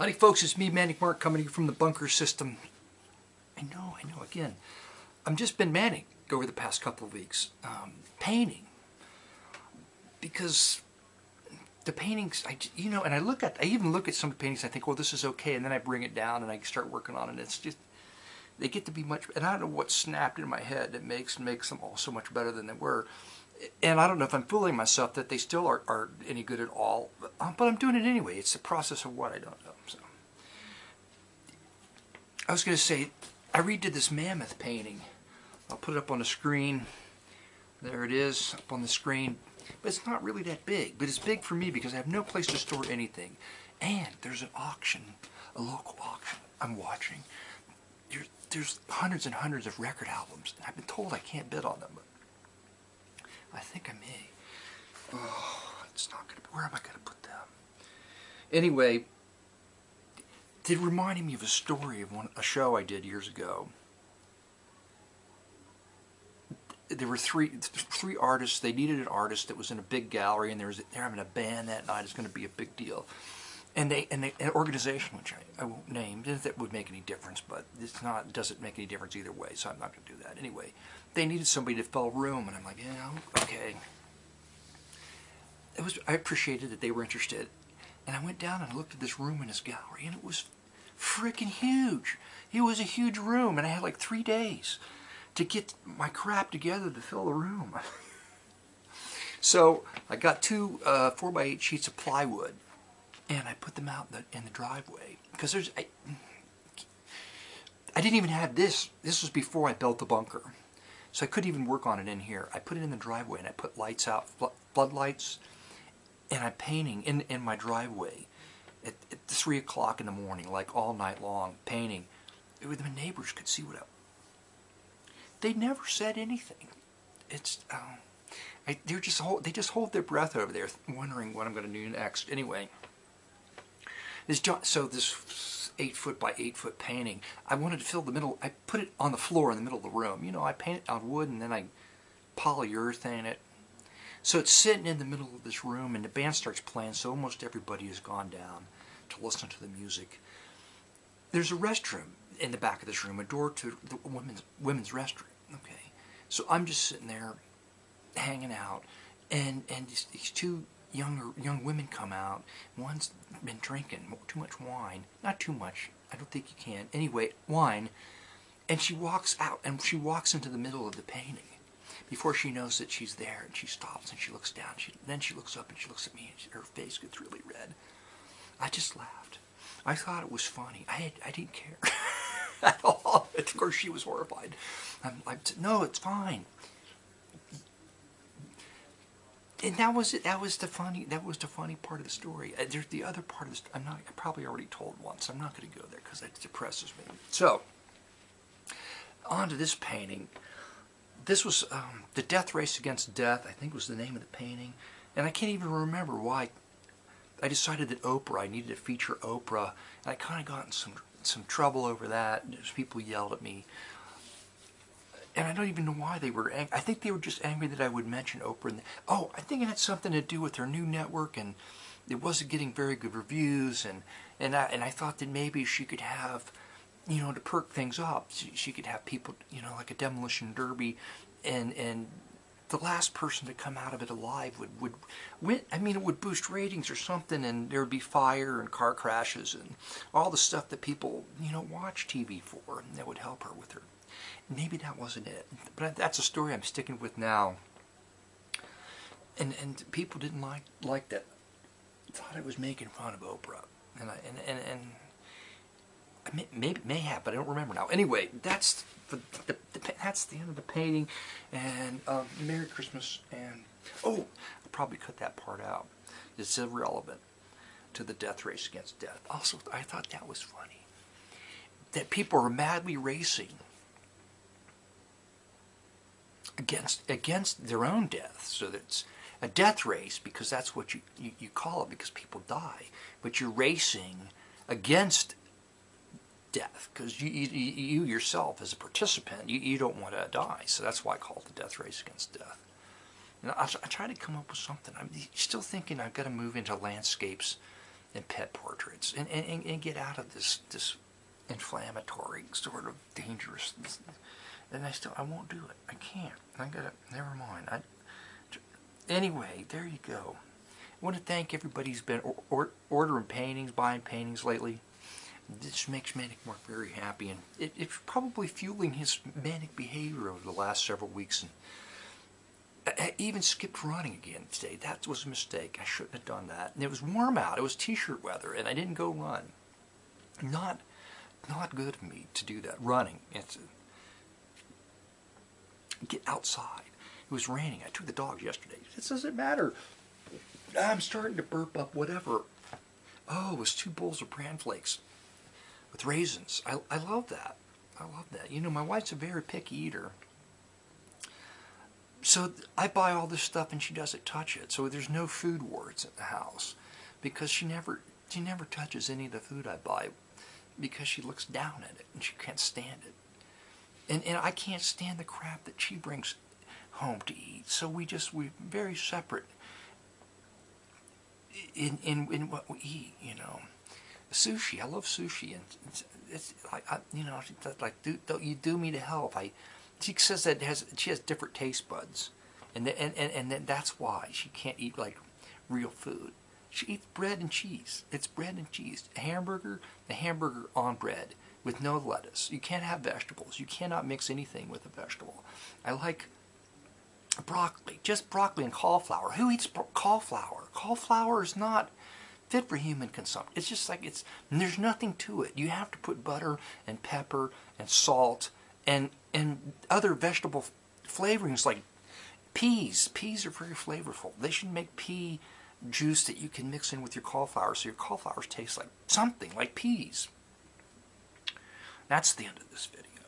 Howdy folks, it's me, Manic Mark, coming to you from the bunker system. I know, again, I've just been manic over the past couple of weeks, painting. Because the paintings, and I even look at some of the paintings, I think, well, this is okay, and then I bring it down and I start working on it, and it's just, they get to be much, and I don't know what snapped in my head that makes them all so much better than they were. And I don't know if I'm fooling myself that they still are any good at all, but I'm doing it anyway. It's the process of what I don't know. So I was going to say, I redid this mammoth painting. I'll put it up on the screen. There it is, up on the screen. But it's not really that big, but it's big for me because I have no place to store anything. And there's an auction, a local auction I'm watching. There's hundreds and hundreds of record albums. I've been told I can't bid on them, but I think I may. Oh, it's not going to be. Where am I going to put them? Anyway, it reminded me of a story of a show I did years ago. There were three artists. They needed an artist that was in a big gallery, and they're having a band that night. It's going to be a big deal. And an organization, which I won't name, that would make any difference, but it doesn't make any difference either way, so I'm not going to do that. Anyway, they needed somebody to fill a room, and I'm like, yeah, okay. I appreciated that they were interested, and I went down and looked at this room in this gallery, and it was freaking huge. It was a huge room, and I had like 3 days to get my crap together to fill the room. So I got two 4x8 sheets of plywood, and I put them out in the driveway, because I didn't even have this. This was before I built the bunker, so I couldn't even work on it in here. I put it in the driveway, and I put lights out, floodlights, and I'm painting in my driveway at 3 o'clock in the morning, like all night long, painting. The neighbors could see they never said anything. It's they just hold their breath over there, wondering what I'm going to do next. Anyway. This 8 foot by 8 foot painting, I wanted to fill the middle. I put it on the floor in the middle of the room. You know, I paint it on wood and then I polyurethane it. So it's sitting in the middle of this room, and the band starts playing, so almost everybody has gone down to listen to the music. There's a restroom in the back of this room, a door to the women's restroom. Okay, so I'm just sitting there hanging out, and these two young women come out. One's been drinking too much wine. Not too much. I don't think you can. Anyway, wine. And she walks out, and she walks into the middle of the painting. Before she knows that she's there, and she stops and she looks down. Then she looks up and she looks at me, and her face gets really red. I just laughed. I thought it was funny. I didn't care at all. Of course, she was horrified. I said, no, it's fine. And that was it. That was the funny part of the story. There's the other part of this. I probably already told once. I'm not going to go there because that depresses me. So, on to this painting. This was The Death Race Against Death, I think was the name of the painting. And I can't even remember why. I decided that I needed to feature Oprah. And I kind of got in some trouble over that. People yelled at me. And I don't even know why they were angry. I think they were just angry that I would mention Oprah. I think it had something to do with her new network, and it wasn't getting very good reviews. And I thought that maybe she could have, to perk things up, she could have people, like a demolition derby, and the last person to come out of it alive would win. I mean, it would boost ratings or something, and there would be fire and car crashes and all the stuff that people, watch TV for, and that would help her with her. Maybe that wasn't it, but that's a story I'm sticking with now. And people didn't like that. Thought I was making fun of Oprah, and I may have, but I don't remember now. Anyway, that's that's the end of the painting, and Merry Christmas. And I'll probably cut that part out. It's irrelevant to the death race against death. Also, I thought that was funny. That people are madly racing against their own death. So that's a death race because that's what you call it, because people die. But you're racing against death because you yourself as a participant, you don't want to die. So that's why I call it the death race against death. I try to come up with something. I'm still thinking I've got to move into landscapes and pet portraits, and get out of this inflammatory sort of dangerous. And I won't do it. I can't. I gotta. Never mind. Anyway, there you go. I want to thank everybody who's been ordering paintings, buying paintings lately. This makes Manic very happy, and it's probably fueling his manic behavior over the last several weeks. And I even skipped running again today. That was a mistake. I shouldn't have done that. And it was warm out. It was t-shirt weather, and I didn't go run. Not good of me to do that. Running. Get outside. It was raining. I took the dogs yesterday. It doesn't matter. I'm starting to burp up whatever. Oh, it was 2 bowls of bran flakes with raisins. I love that. I love that. You know, my wife's a very picky eater. So I buy all this stuff and she doesn't touch it. So there's no food wars at the house because she never touches any of the food I buy because she looks down at it and she can't stand it. And I can't stand the crap that she brings home to eat. So we're very separate in what we eat, you know. Sushi, I love sushi, and it's you know, like, don't you do me to hell if she says that she has different taste buds, and then that's why she can't eat like real food. She eats bread and cheese. It's bread and cheese. The hamburger on bread with no lettuce. You can't have vegetables. You cannot mix anything with a vegetable. I like broccoli, just broccoli and cauliflower. Who eats cauliflower? Cauliflower is not fit for human consumption. It's just like there's nothing to it. You have to put butter and pepper and salt and other vegetable flavorings like peas. Peas are very flavorful. They should make pea juice that you can mix in with your cauliflower so your cauliflowers taste like something like peas. That's the end of this video.